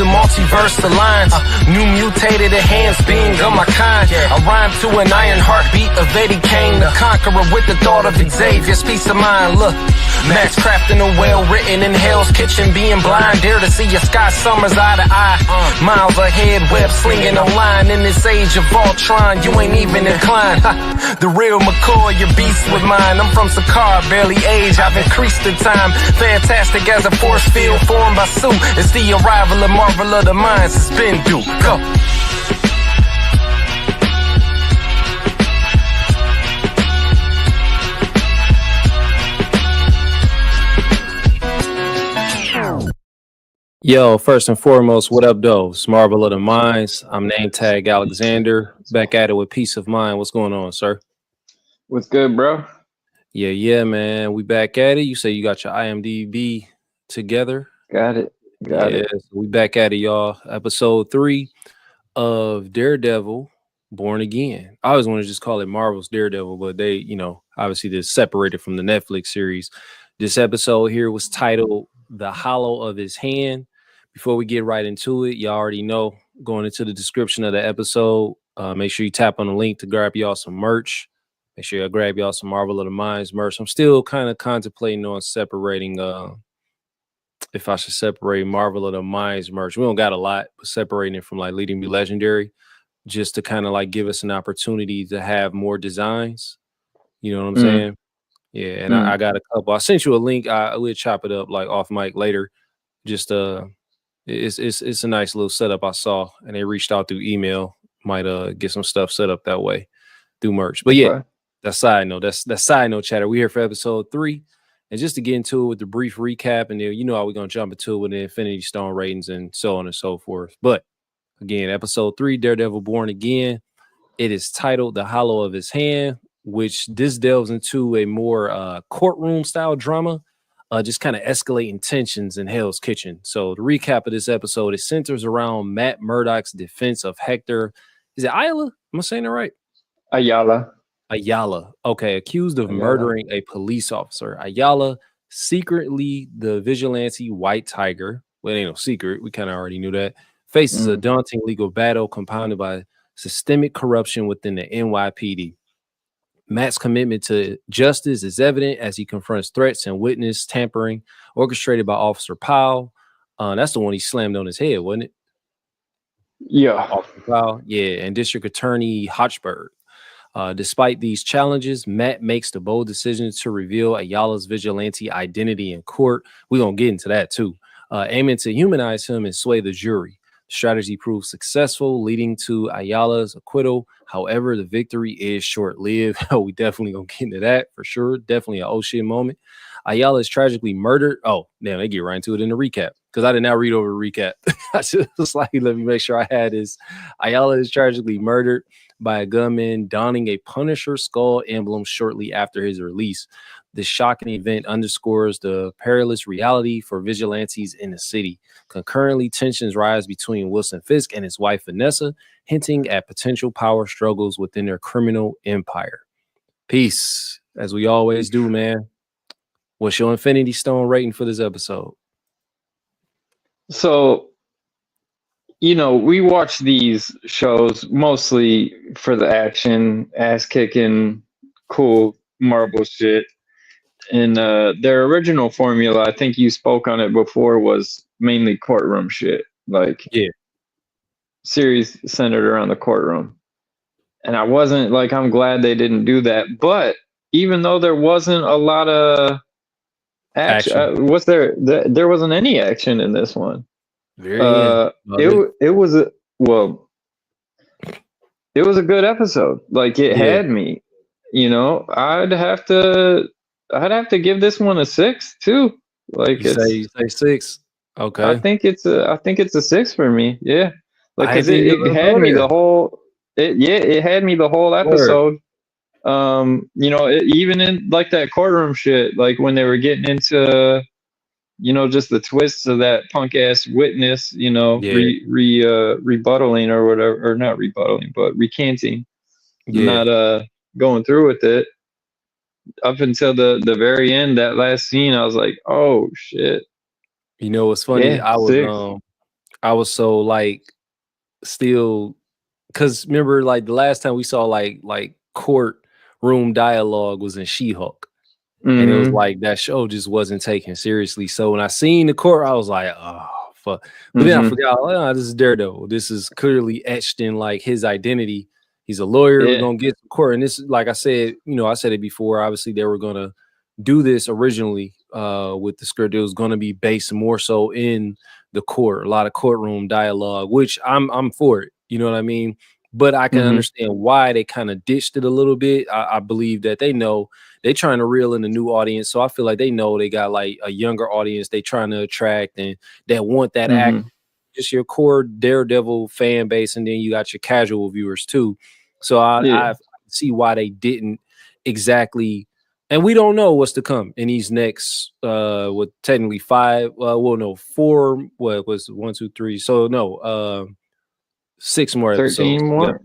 the multiverse aligns. New mutated enhanced being of my kind. I rhyme to an iron heartbeat of Eddie Kane, the conqueror with the thought of Xavier's peace of mind. Look, Matt's crafting a well-written in Hell's Kitchen, being blind. Dare to see your Sky Summers eye to eye. Miles ahead, web slinging online in this age of Voltron. You ain't even inclined. The real McCoy, your beast with mine. I'm from Sakar, barely age. I've increased the time. Fantastic as a force field formed by Sue. It's the arrival of Marvel of the Minds. It's been due. Go. Yo, first and foremost, what up, though? It's Marvel of the Minds. I'm name tag Alexander. Back at it with peace of mind. What's going on, sir? What's good, bro? Yeah, man. We back at it. You say you got your IMDb together. Got it. So we back at it, y'all. Episode 3 of Daredevil, Born Again. I always want to just call it Marvel's Daredevil, but they, obviously they're separated from the Netflix series. This episode here was titled The Hollow of His Hand. Before we get right into it, y'all already know, going into the description of the episode, make sure you tap on the link to grab y'all some merch. Make sure y'all grab y'all some Marvel of the Minds merch. I'm still kind of contemplating on separating, if I should separate Marvel of the Minds merch. We don't got a lot, but separating it from like Leading Me Legendary, just to kind of like give us an opportunity to have more designs. You know what I'm saying? Yeah, and I got a couple. I sent you a link. We'll chop it up like off mic later. Just it's a nice little setup I saw, and they reached out through email. Might get some stuff set up that way through merch. But yeah, that's side note. That's side note chatter. We here for episode 3, and just to get into it with the brief recap, and then how we're gonna jump into it with the Infinity Stone ratings and so on and so forth. But again, episode 3, Daredevil Born Again. It is titled The Hollow of His Hand, which this delves into a more courtroom style drama, just kind of escalating tensions in Hell's Kitchen. So the recap of this episode, it centers around Matt Murdock's defense of Hector. Is it Ayala? Am I saying it right? Ayala. Okay, accused of murdering a police officer. Ayala, secretly the vigilante White Tiger. Well, it ain't no secret. We kind of already knew that. Faces a daunting legal battle compounded by systemic corruption within the NYPD. Matt's commitment to justice is evident as he confronts threats and witness tampering orchestrated by Officer Powell. That's the one he slammed on his head, wasn't it? Yeah. Officer Powell. Yeah, and District Attorney Hochberg. Despite these challenges, Matt makes the bold decision to reveal Ayala's vigilante identity in court. We're going to get into that too. Aiming to humanize him and sway the jury. Strategy proved successful, leading to Ayala's acquittal. However, the victory is short-lived. We definitely gonna get into that for sure. Definitely an oh shit moment. Ayala is tragically murdered. Oh, damn, they get right into it in the recap because I did not read over the recap. I just like, let me make sure I had this. Ayala is tragically murdered by a gunman donning a Punisher skull emblem shortly after his release. This shocking event underscores the perilous reality for vigilantes in the city. Concurrently, tensions rise between Wilson Fisk and his wife, Vanessa, hinting at potential power struggles within their criminal empire. Peace, as we always do, man. What's your Infinity Stone rating for this episode? So, we watch these shows mostly for the action, ass-kicking, cool Marvel shit. And their original formula, I think you spoke on it before, was mainly courtroom shit. Like, series centered around the courtroom. And I wasn't like, I'm glad they didn't do that. But even though there wasn't a lot of action. There wasn't any action in this one. It was a good episode. Like, it had me. I'd have to give this one a 6 too. Like, you say 6. Okay. I think it's a 6 for me. Yeah. Like, cause it had me the whole. It had me the whole episode. Even in like that courtroom shit, like when they were getting into, just the twists of that punk ass witness, rebuttaling or whatever, or not rebuttaling, but recanting, not going through with it. Up until the very end, that last scene, I was like, oh shit. What's funny? I was so like still, because remember like the last time we saw like courtroom dialogue was in She-Hulk. And it was Mm-hmm. like that show just wasn't taken seriously. So when I seen the court, I was like, oh fuck. But then I Mm-hmm. forgot, oh, this is Daredevil. This is clearly etched in like his identity. He's a lawyer. We're Yeah. gonna get to court. And this, like I said, I said it before. Obviously, they were gonna do this originally with the script. It was gonna be based more so in the court, a lot of courtroom dialogue, which I'm for it. You know what I mean? But I can Mm-hmm. understand why they kind of ditched it a little bit. I believe that they know they're trying to reel in a new audience. So I feel like they know they got like a younger audience they trying to attract and that want that act, Mm-hmm. just your core Daredevil fan base. And then you got your casual viewers too. So I see why they didn't exactly. And we don't know what's to come in these next, with technically 5, well, no, 4, what was 1, 2, 3. So no, 6 more 13 episodes. more?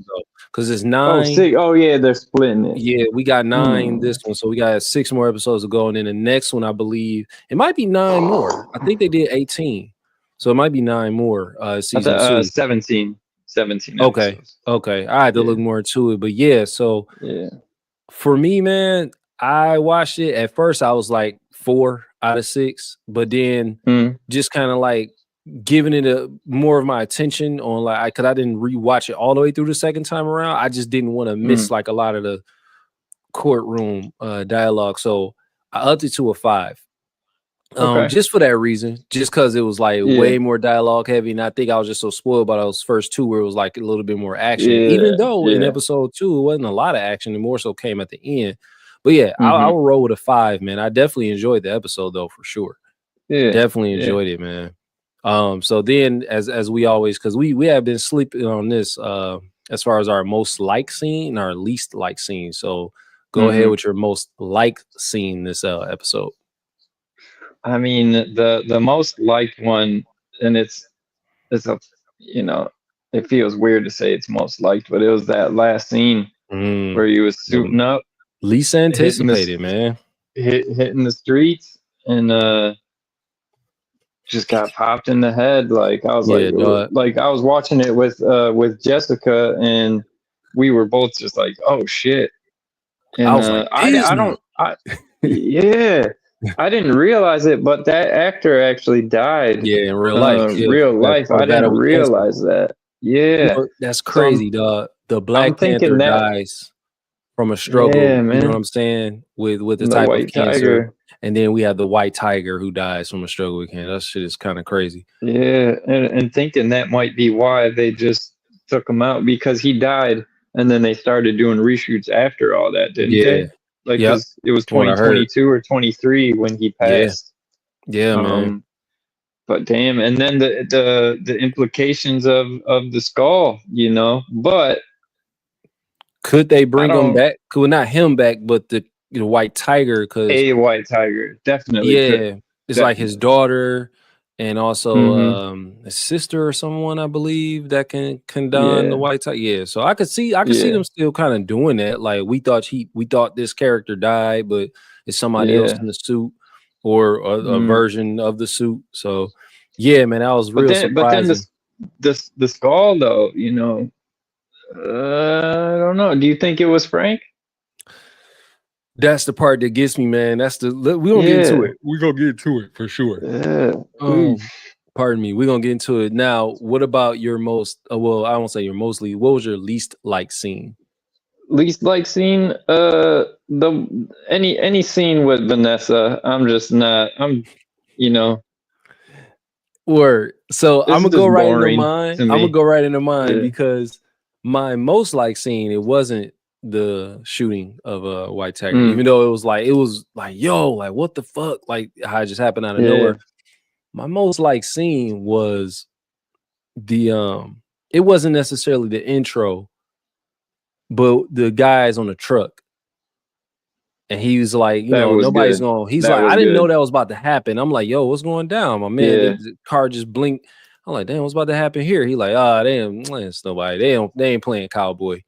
Because it's Oh, 9. 6. Oh, yeah, they're splitting it. Yeah, we got 9 this one, so we got 6 more episodes to go, and then the next one, I believe, it might be 9 more. I think they did 18, so it might be 9 more. Season 2, 17 okay, episodes. okay. I had to look more into it, but yeah. So Yeah. for me, man, I watched it. At first, I was like 4 out of 6, but then just kind of like giving it a more of my attention on like, because I didn't rewatch it all the way through the second time around. I just didn't want to miss like a lot of the courtroom dialogue, so I upped it to a 5. Okay. Just for that reason, just because it was like way more dialogue heavy, and I think I was just so spoiled by those first 2 where it was like a little bit more action. Even though in episode 2 it wasn't a lot of action, and more so came at the end. But yeah, I will roll with a 5, man. I definitely enjoyed the episode though, for sure. Yeah, definitely enjoyed it, man. So then as we always, because we have been sleeping on this as far as our most liked scene and our least liked scene. So go ahead with your most liked scene this episode. I mean, the most liked one, and it's a, it feels weird to say it's most liked, but it was that last scene where he was suiting up, least anticipated, man, hitting the streets, and just got popped in the head. Like I was like I was watching it with Jessica, and we were both just like, oh shit. And I was like, I didn't realize it, but that actor actually died. Yeah, in real life. Real life. I didn't realize that. Yeah. That's crazy, dog. The Black Panther dies from a struggle. Yeah, man. You know what I'm saying? With the type of cancer. Tiger. And then we have the white tiger who dies from a struggle with cancer. That shit is kind of crazy. Yeah, and thinking that might be why they just took him out, because he died. And then they started doing reshoots after all that, didn't they? Like, it was 2022 or 23 when he passed. Yeah, man. But damn, and then the implications of the skull, But could they bring him back? Could not him back, but the white tiger? Because a white tiger, definitely. Yeah, it's like his daughter. And also his sister or someone, I believe, that can don the white tiger. Yeah, so I could see them still kind of doing that. Like we thought this character died, but it's somebody else in the suit or a version of the suit. So yeah, man, that was real surprising. But then the skull, though, I don't know. Do you think it was Frank? That's the part that gets me, man. We're gonna get into it. We're gonna get into it for sure. Pardon me. We're gonna get into it now. What about your most? Well, I won't say your mostly. What was your least liked scene? Least liked scene? Any scene with Vanessa. I'm just not. Word. So I'm gonna go right into mine. I'm gonna go right into mine Yeah. because my most liked scene, it wasn't the shooting of a white tiger, even though it was like yo, like what the fuck, like how it just happened out of nowhere. My most liked scene was the it wasn't necessarily the intro, but the guys on the truck, and he was like, nobody's gonna. He's like, I didn't know that was about to happen. I'm like, yo, what's going down, my man? The car just blinked. I'm like, damn, what's about to happen here? He like, damn, it's nobody. They ain't playing cowboy.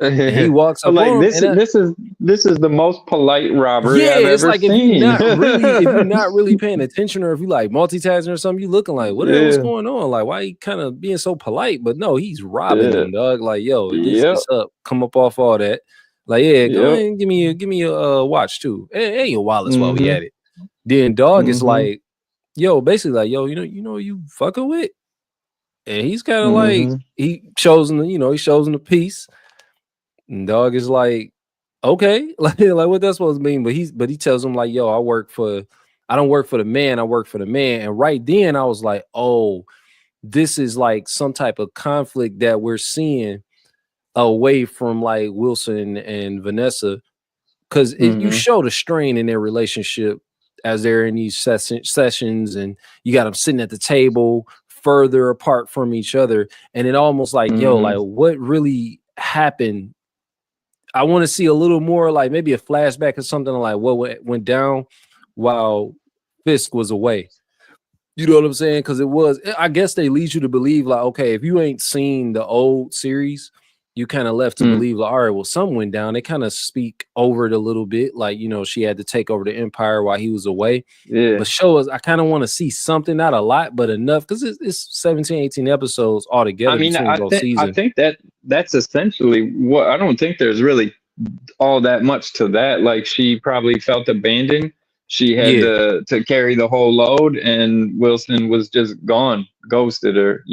And he walks But up like on him, and this is the most polite robbery yeah, I've it's ever like if seen. you're not really paying attention, or if you like multitasking or something, you looking like, what the hell is Yeah, going on? Like, why he kind of being so polite? But no, he's robbing yeah, them, dog. Like, yo, this yep, is up. Come up off all that. Like, yeah, go yep. ahead and give me a watch too, and your wallets while we Mm-hmm. at it. Then dog is Mm-hmm. like, yo, basically like, yo, you fucking with, and he's kind of like Mm-hmm. he shows him, he shows him the piece, and dog is like, okay, like what that's supposed to mean, but he tells him like, yo, I don't work for the man, I work for the man, and right then I was like, oh, this is like some type of conflict that we're seeing away from like Wilson and Vanessa, because you Mm-hmm. show the strain in their relationship as they're in these sessions, and you got them sitting at the table further apart from each other, and it almost like, yo, Mm-hmm. like what really happened. I want to see a little more, like maybe a flashback or something, like what went down while Fisk was away. You know what I'm saying? Because I guess they lead you to believe like, okay, if you ain't seen the old series, you kind of left to Mm. believe like, all right, well, something went down. They kind of speak over it a little bit, like, she had to take over the empire while he was away. Yeah. But show us, I kind of want to see something, not a lot, but enough, because it's 17, 18 episodes altogether I mean, between both I seasons. think that's essentially what. I don't think there's really all that much to that. Like, she probably felt abandoned. She had Yeah. to carry the whole load, and Wilson was just gone, ghosted her.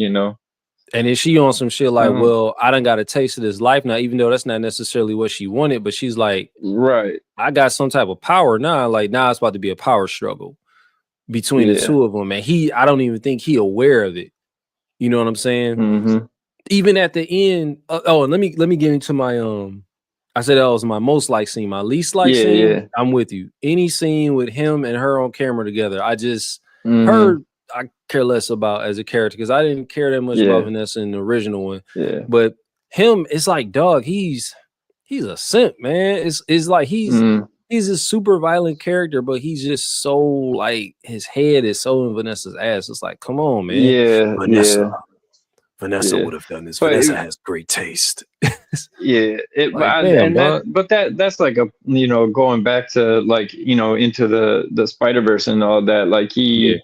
And then she on some shit like, Um, well, I done got a taste of this life now, even though that's not necessarily what she wanted, but she's like, right. I got some type of power now. Like, now it's about to be a power struggle between the Yeah. two of them. And I don't even think he aware of it. You know what I'm saying? Mm-hmm. Even at the end, and let me get into my I said that was my most like scene. My least like Yeah. scene, Yeah. I'm with you. Any scene with him and her on camera together, I just Mm-hmm. I care less about as a character, because I didn't care that much about Yeah. Vanessa in the original one. Yeah. But him, it's like, dog, he's a simp, man. It's like he's a super violent character, but he's just so like, his head is so in Vanessa's ass. It's like, come on, man. Yeah. Vanessa Yeah. would have done this. But Vanessa has great taste. yeah, Like, damn, dog. that's like a going back to like into the Spider-Verse and all that. Like he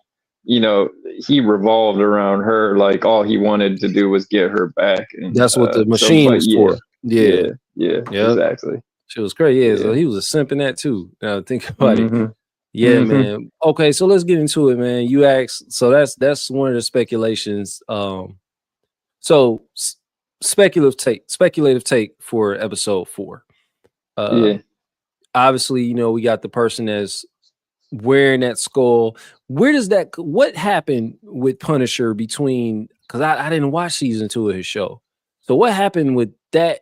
he revolved around her. Like all he wanted to do was get her back, and That's what the machine was for. Yeah, exactly. She was great. Yeah, so Yeah. he was a simp in that too. Now think about it. Mhm. Yeah, Mhm. man. Okay, so let's get into it, man. You asked, so that's one of the speculations. So speculative take for episode 4. Yeah. Obviously, we got the person that's wearing that skull. What happened with Punisher between, because I didn't watch season 2 of his show. So what happened with that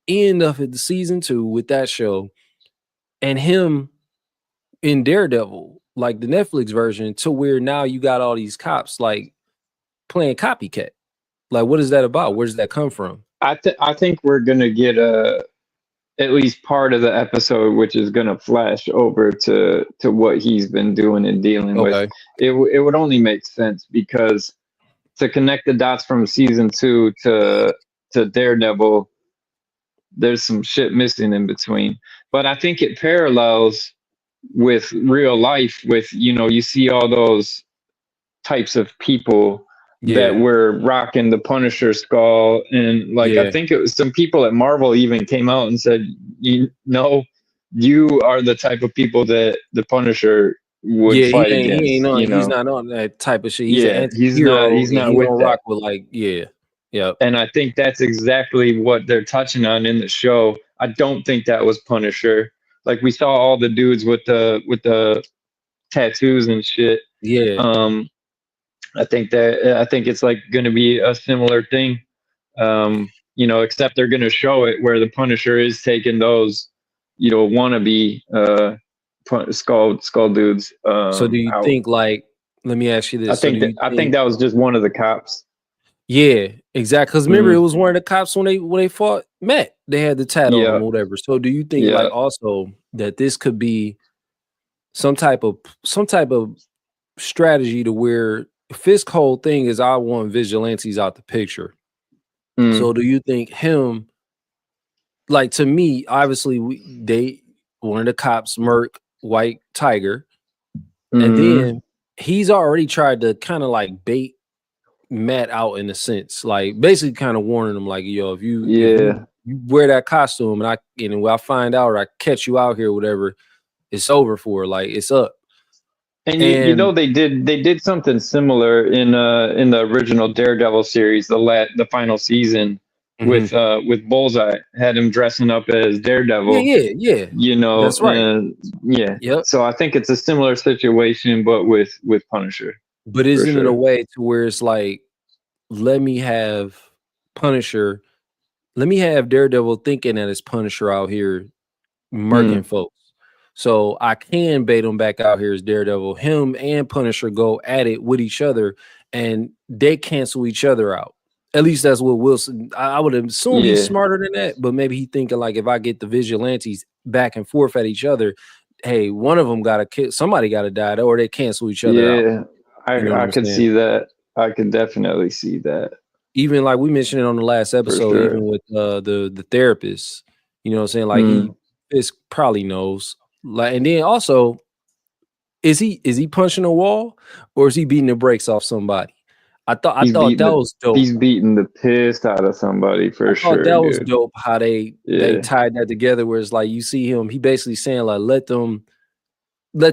end of the season 2 with that show and him in Daredevil, like the Netflix version, to where now you got all these cops like playing copycat? Like, what is that about? Where does that come from? I think we're gonna get at least part of the episode, which is gonna flash over to what he's been doing and dealing with. It would only make sense, because to connect the dots from season 2 to Daredevil, there's some shit missing in between. But I think it parallels with real life. With you see all those types of people that were rocking the Punisher skull, and like I think it was some people at Marvel even came out and said, you are the type of people that the Punisher would fight against. He's not on that type of shit. He's an he's anti-hero. not with don't that. rock with like And I think that's exactly what they're touching on in the show. I don't think that was Punisher. Like, we saw all the dudes with the tattoos and shit. I think it's like going to be a similar thing. Except they're going to show it where the Punisher is taking those wannabe skull dudes so do you out. think, like, let me ask you this, I think that was just one of the cops. Yeah, exactly. Because remember, it was one of the cops when they fought Matt. They had the tat on them or whatever. So do you think like also that this could be some type of strategy to where Fisk whole thing is, I want vigilantes out the picture. So do you think him like to me, obviously one of the cops murk White Tiger, and then he's already tried to kind of like bait Matt out in a sense, like basically kind of warning him, like, yo, if you wear that costume and I find out or I catch you out here, whatever, it's over for, like, it's up. And you know they did something similar in the original Daredevil series, the final season, with Bullseye, had him dressing up as Daredevil. Yeah. You know, that's right. Yep. So I think it's a similar situation, but with Punisher. But isn't it a way to where it's like, let me have Punisher, let me have Daredevil thinking that it's Punisher out here murking folks. So I can bait him back out here as Daredevil. Him and Punisher go at it with each other, and they cancel each other out. At least that's what Wilson. I would assume he's smarter than that, but maybe he thinking like, if I get the vigilantes back and forth at each other, hey, one of them got to kill, somebody got to die, or they cancel each other out. I could see that. I could definitely see that. Even like we mentioned it on the last episode, even with the therapist, you know what I'm saying? Like Fisk probably knows. Like, and then also, is he punching a wall or is he beating the brakes off somebody? I thought that was dope. He's beating the piss out of somebody for sure. That was dope how they tied that together. Where it's like you see him, he basically saying like, let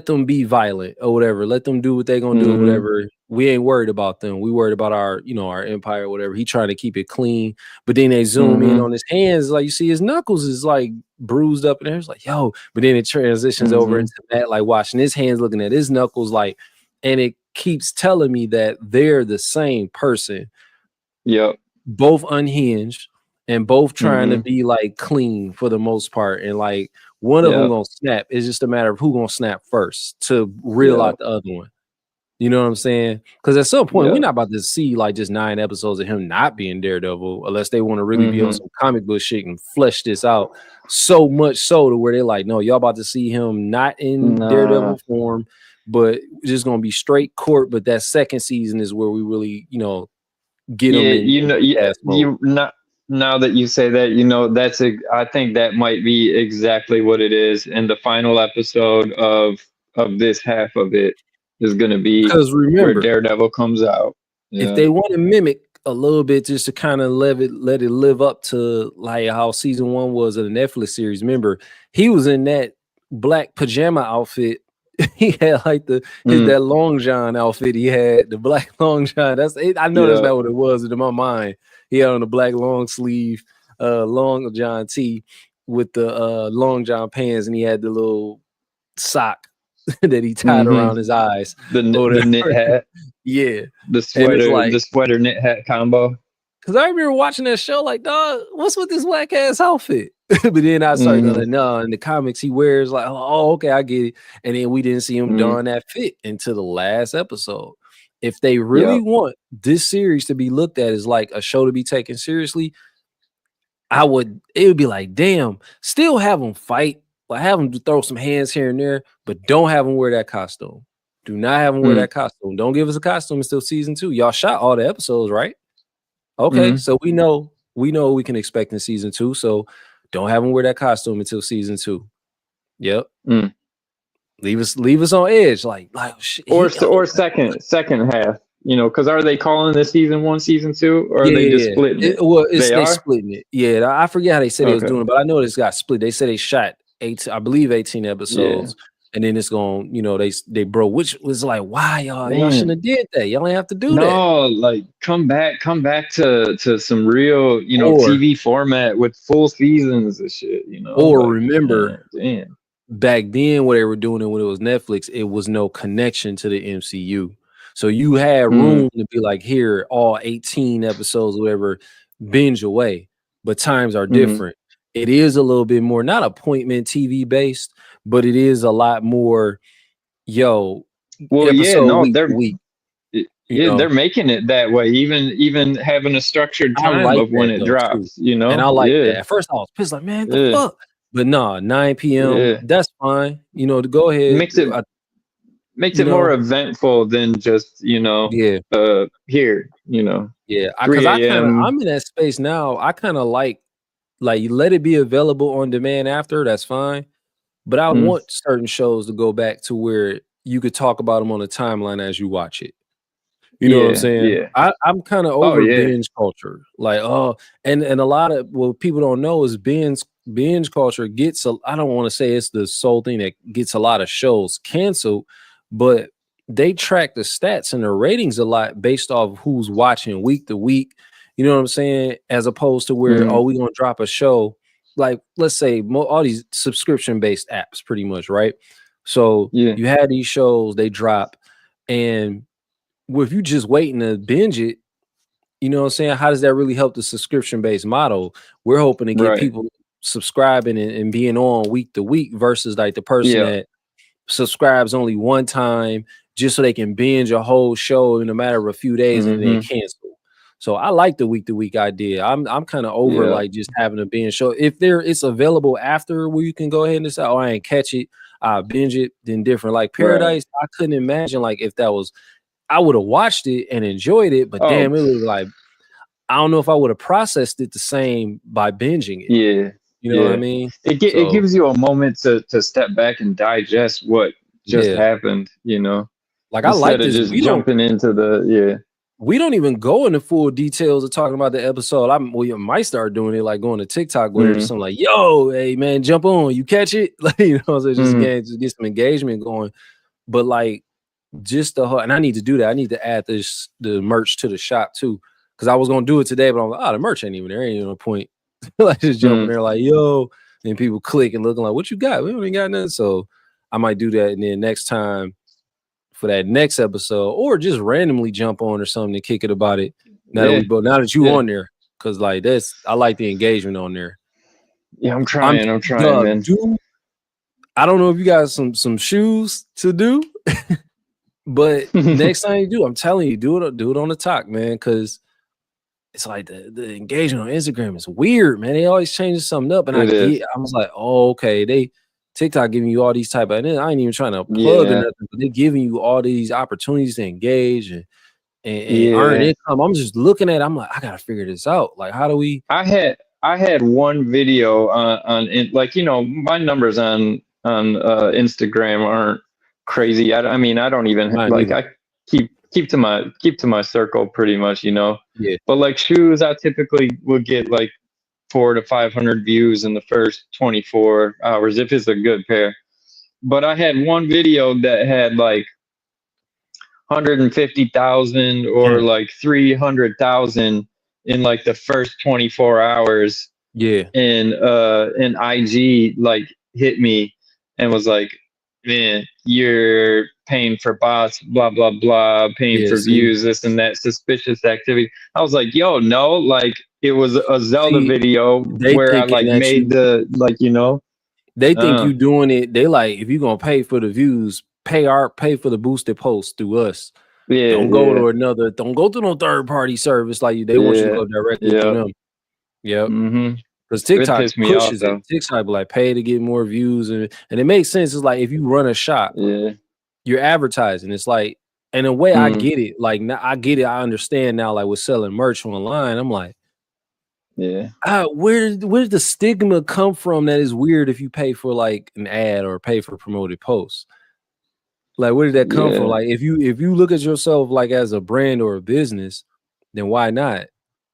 them be violent or whatever. Let them do what they're gonna do, whatever. We ain't worried about them. We worried about our empire, or whatever. He trying to keep it clean, but then they zoom in on his hands, like you see his knuckles is like bruised up, and there's like, yo. But then it transitions over into that, like watching his hands, looking at his knuckles, like, and it keeps telling me that they're the same person. Yep. Both unhinged and both trying to be like clean for the most part, and like one of them gonna snap. It's just a matter of who gonna snap first to reel out the other one. You know what I'm saying? Because at some point, we're not about to see like just 9 episodes of him not being Daredevil, unless they want to really be on some comic book shit and flesh this out so much so to where they're like, no, y'all about to see him not in Daredevil form, but just gonna be straight court. But that second season is where we really, get him. Now that you say that, I think that might be exactly what it is. And the final episode of this half of it is going to be where Daredevil comes out. If they want to mimic a little bit, just to kind of let it live up to like how season 1 was of the Netflix series. Remember, he was in that black pajama outfit. He had like that long john outfit. He had the black long john. That's it. I know that's not what it was in my mind. He had on the black long sleeve, long john tee with the long john pants, and he had the little sock that he tied around his eyes. The knit hat. The sweater knit hat combo. Because I remember watching that show like, dog, what's with this whack ass outfit? But then I started like, no, in the comics he wears like, oh, okay, I get it. And then we didn't see him don that fit until the last episode. If they really want this series to be looked at as like a show to be taken seriously, it would be like, damn, still have them fight, like have them throw some hands here and there, but don't have them wear that costume. Do not have them wear that costume. Don't give us a costume until season 2. Y'all shot all the episodes, right? Okay, so we know what we can expect in season 2. So don't have them wear that costume until season 2. Yep. Leave us on edge, like shit. Or second half. Because are they calling this season 1, season 2, or are they just splitting it? They splitting it. Yeah, I forget how they said they was doing it, but I know this got split. They said they shot 18 episodes, and then it's going. They broke, which was like, why y'all shouldn't have did that. Y'all ain't have to do that. No, like come back to some real TV format with full seasons and shit. Or remember, back then when they were doing it when it was Netflix, it was no connection to the MCU. So you had room to be like, here, all 18 episodes, whatever, binge away. But times are different. It is a little bit more, not appointment TV based, but it is a lot more, they're making it that way, even having a structured time of when it drops, And I like that. At first I was pissed, like, man, the fuck? But no, 9 p.m., that's fine. To go ahead. Makes it more eventful than just, here, Yeah, because I'm in that space now. I kind of like like you let it be available on demand after, that's fine. But I want certain shows to go back to where you could talk about them on the timeline as you watch it. You know what I'm saying? Yeah. I'm kind of over binge culture. Like, and a lot of what people don't know is binge culture gets I don't want to say it's the sole thing that gets a lot of shows canceled, but they track the stats and the ratings a lot based off who's watching week to week. You know what I'm saying? As opposed to where, we're gonna drop a show, like let's say all these subscription-based apps, pretty much, right? So you had these shows, they drop, and if you just waiting to binge it, you know what I'm saying? How does that really help the subscription-based model? We're hoping to get people subscribing and being on week to week versus like the person that subscribes only one time just so they can binge a whole show in a matter of a few days and then cancel. So I like the week to week idea. I'm kind of over like just having a binge show. If it's available after where you can go ahead and decide, oh, I ain't catch it, I binge it, then different. Like Paradise, I couldn't imagine like if that was, I would have watched it and enjoyed it, but damn, it was like, I don't know if I would have processed it the same by binging it. Yeah. You know what I mean? It gives you a moment to step back and digest what just happened, you know? Like, I like this. Just jumping into we don't even go into full details of talking about the episode. We might start doing it, like going to TikTok with it or something like, yo, hey man, jump on, you catch it? Like, you know, so just get some engagement going. But like, just and I need to do that. I need to add the merch to the shop too, because I was gonna do it today, but I'm like, the merch ain't even there. Ain't even a point. Like just jumping there, like yo, and people click and looking like, what you got? We ain't got nothing. So I might do that, and then next time for that next episode, or just randomly jump on or something and kick it about it. Now that you on there, because like I like the engagement on there. Yeah, I'm trying, man. Dude, I don't know if you got some shoes to do. But next time you do, I'm telling you, do it on the talk, man, because it's like the engagement on Instagram is weird, man. They always changing something up, and I was like, oh, okay, TikTok giving you all these type of, and I ain't even trying to plug or nothing, but they giving you all these opportunities to engage and earn income. I'm just looking at it, I'm like, I gotta figure this out. Like, how do we? I had one video on like, you know, my numbers on Instagram aren't crazy. I mean, I don't even I keep to my circle pretty much, you know. But like shoes, I typically would get like 400 to 500 views in the first 24 hours if it's a good pair. But I had one video that had like 150,000 or like 300,000 in like the first 24 hours. And IG like hit me and was like, man, you're paying for bots, blah blah blah, paying for views, this and that, suspicious activity. I was like, yo, no, like it was a Zelda video where I like made the, like, you know, they think you doing it. They like, if you're gonna pay for the views, pay for the boosted posts through us. Don't go to no third party service. Like they want you to go directly to them. Because TikTok pushes it. TikTok be like, pay to get more views, and it makes sense. It's like if you run a shop, you're advertising. It's like, in a way, I get it. Like now, I get it. I understand now. Like with selling merch online, I'm like, where did the stigma come from? That is weird if you pay for like an ad or pay for promoted posts. Like, where did that come from? Like, if you look at yourself like as a brand or a business, then why not?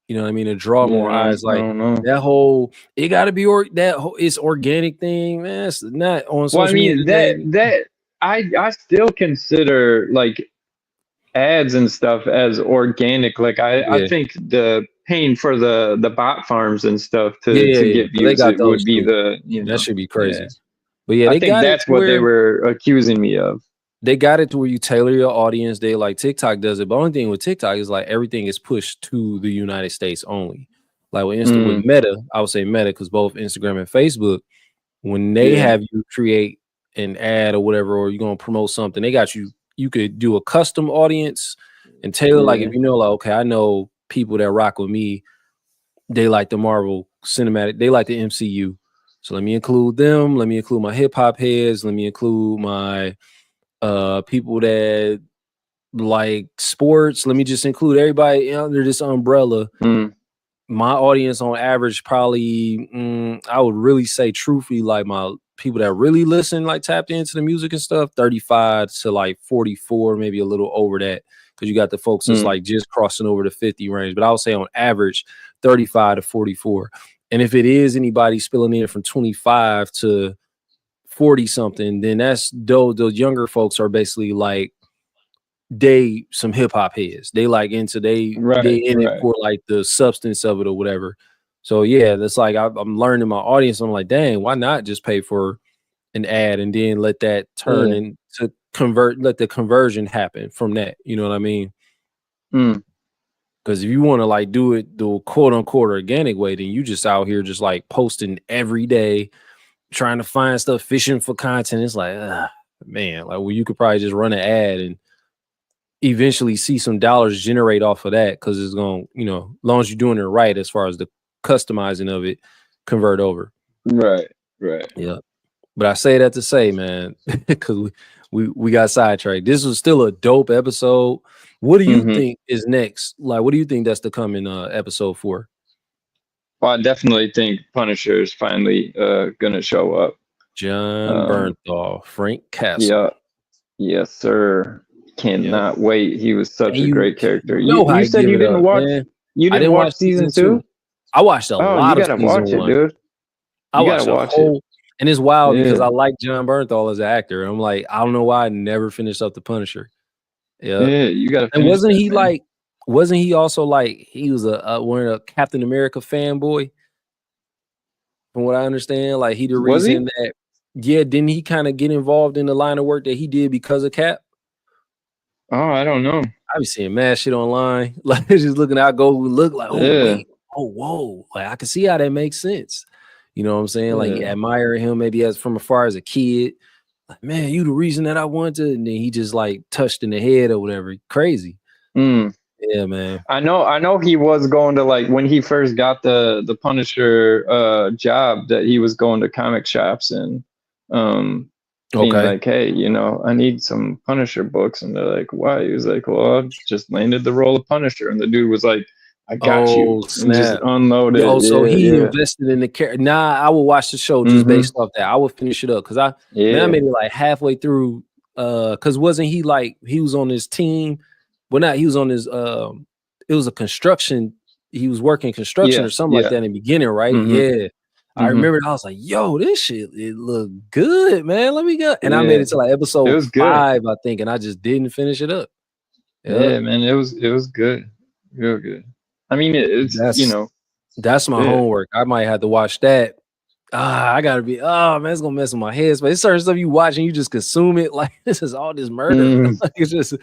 You know what I mean? To draw more eyes, like that whole, it got to be it's organic thing, man. It's not on social media. I still consider like ads and stuff as organic. Like I think the paying for the bot farms and stuff to get views, it would be that should be crazy. But I think that's what they were accusing me of. They got it to where you tailor your audience. They like TikTok does it. But the only thing with TikTok is like everything is pushed to the United States only. Like with with Meta, I would say Meta, because both Instagram and Facebook, when they have you create an ad or whatever, or you're gonna promote something, they got you could do a custom audience and tailor, like if you know, like, okay, I know people that rock with me, they like the Marvel cinematic, they like the MCU. So let me include them, let me include my hip hop heads, let me include my people that like sports, let me just include everybody under this umbrella. my audience on average probably, I would really say truthfully, like my people that really listen, like tapped into the music and stuff, 35 to like 44, maybe a little over that. Because you got the folks that's like just crossing over the 50 range. But I would say on average, 35 to 44. And if it is anybody spilling in from 25 to 40 something, then that's those younger folks are basically like they some hip hop heads. They like into they in it for like the substance of it or whatever. So yeah, that's like I'm learning my audience. I'm like, dang, why not just pay for an ad and then let that turn into let the conversion happen from that. You know what I mean? Because if you want to like do it the quote unquote organic way, then you just out here just like posting every day, trying to find stuff, fishing for content. It's like, man, like well, you could probably just run an ad and eventually see some dollars generate off of that because it's going, you know, as long as you're doing it right as far as the customizing of it, convert over. Right. Yeah. But I say that to say, man, because we got sidetracked. This was still a dope episode. What do you think is next? Like, what do you think that's to come in episode 4? Well, I definitely think Punisher is finally gonna show up. John Bernthal, Frank Castle. Yeah. Yes, sir. Cannot wait. He was such a great character. You said you didn't watch. Man. You didn't watch season 2? I watched a lot of season 1. You gotta watch it, dude. I watched a whole. And it's wild because I like John Bernthal as an actor. I'm like, I don't know why I never finished up The Punisher. Yeah, you gotta. And wasn't he also like he was a Captain America fanboy? From what I understand, like he the reason that didn't he kind of get involved in the line of work that he did because of Cap? Oh, I don't know. I be seeing mad shit online. Like just looking out, go look like, wait, whoa. Like I can see how that makes sense. You know what I'm saying? Like admiring him maybe as from afar as a kid. Like, man, you the reason that I wanted to, and then he just like touched in the head or whatever. Crazy. Yeah, man. I know he was going to like when he first got the Punisher job that he was going to comic shops and being like, hey, you know, I need some Punisher books. And they're like, why? He was like, well, I just landed the role of Punisher. And the dude was like, I got you. And just unloaded. So he invested in the character. Nah, I will watch the show just based off that. I will finish it up because I made it like halfway through. Because wasn't he like he was on his team? Well, not he was on his. It was a construction. He was working construction or something like that in the beginning, right? Yeah. I remember I was like, yo, this shit, it looked good, man. Let me go. And I made it to like episode 5, I think, and I just didn't finish it up. Yeah, man, it was good. Real good. I mean, that's my homework. I might have to watch that. I gotta be. Oh man, it's gonna mess with my head. But it's certain stuff you watch and you just consume it. Like this is all this murder. Like, it's just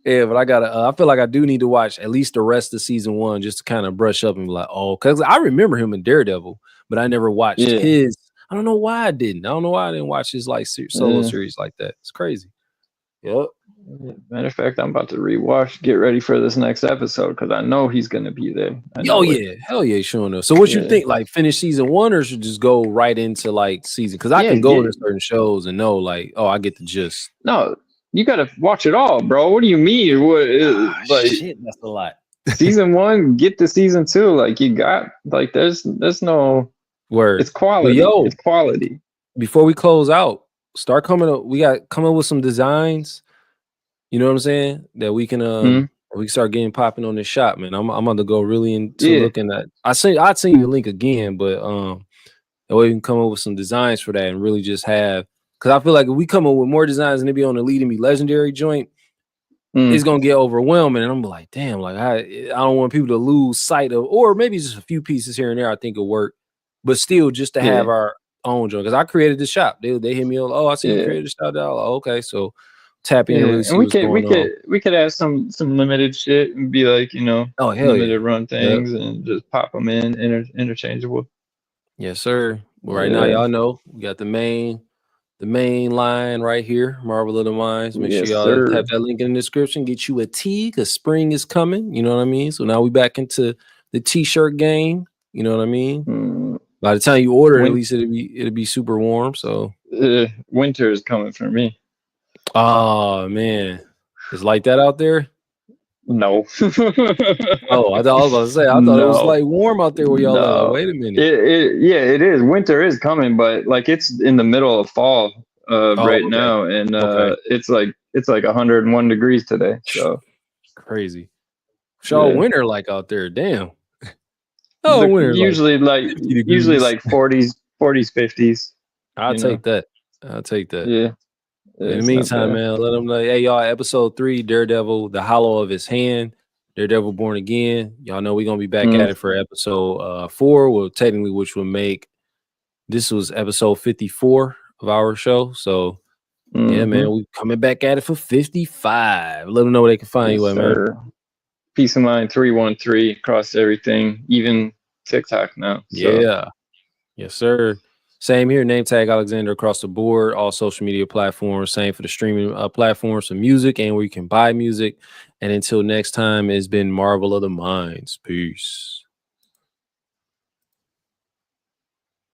but I gotta. I feel like I do need to watch at least the rest of season 1 just to kind of brush up and be like, because I remember him in Daredevil, but I never watched his. I don't know why I didn't. I don't know why I didn't watch his like solo series like that. It's crazy. Yep. Matter of fact, I'm about to rewatch. Get ready for this next episode because I know he's gonna be there. Hell yeah, showing up. So what you think? Like finish season 1 or should just go right into like season? Because I can go into certain shows and know like, I get the gist. No, you gotta watch it all, bro. What do you mean? What like shit? That's a lot. Season 1, get to season 2. Like you got like there's no word. It's quality. It's quality. Before we close out, start coming up. We got coming with some designs. You know what I'm saying? That we can we start getting popping on this shop, man. I'm about to go really into looking at. I'd send you the link again, but that way we can come up with some designs for that and really just have. Because I feel like if we come up with more designs and it be on the Lead and Be Legendary joint, it's gonna get overwhelming. And I'm like, damn, like I don't want people to lose sight of, or maybe just a few pieces here and there. I think it'll work, but still just to have our own joint. Because I created the shop. They hit me up. I see you created the shop. Like, okay, so. Tap in and really see we could add some limited shit and be like, limited run things and just pop them in interchangeable. Yes, sir. Well, right now, y'all know we got the main line right here, Marvel of the Minds. Make sure y'all have that link in the description. Get you a tee because spring is coming. You know what I mean? So now we back into the t-shirt game. You know what I mean? By the time you order, at least it'll be super warm. So winter is coming for me. Oh man, it's like that out there. No. Oh, I was about to say, I thought it was like warm out there where y'all at. Like, wait a minute. Yeah, it is. Winter is coming, but like it's in the middle of fall right now, and it's like 101 degrees today. So crazy. Y'all winter like out there, damn. Winter usually like 40s, 50s. I'll take that. Yeah. In the meantime, man, let them know. Hey, y'all, episode 3, Daredevil, the hollow of his hand, Daredevil Born Again. Y'all know we're gonna be back at it for episode 4. Well, technically, which will make this was episode 54 of our show. So yeah, man, we coming back at it for 55. Let them know where they can find you at, man. Peace of Mind 313 across everything, even TikTok now. So. Yeah. Yes, sir. Same here. Name tag Alexander across the board. All social media platforms. Same for the streaming platforms for music and where you can buy music. And until next time, it's been Marvel of the Minds. Peace.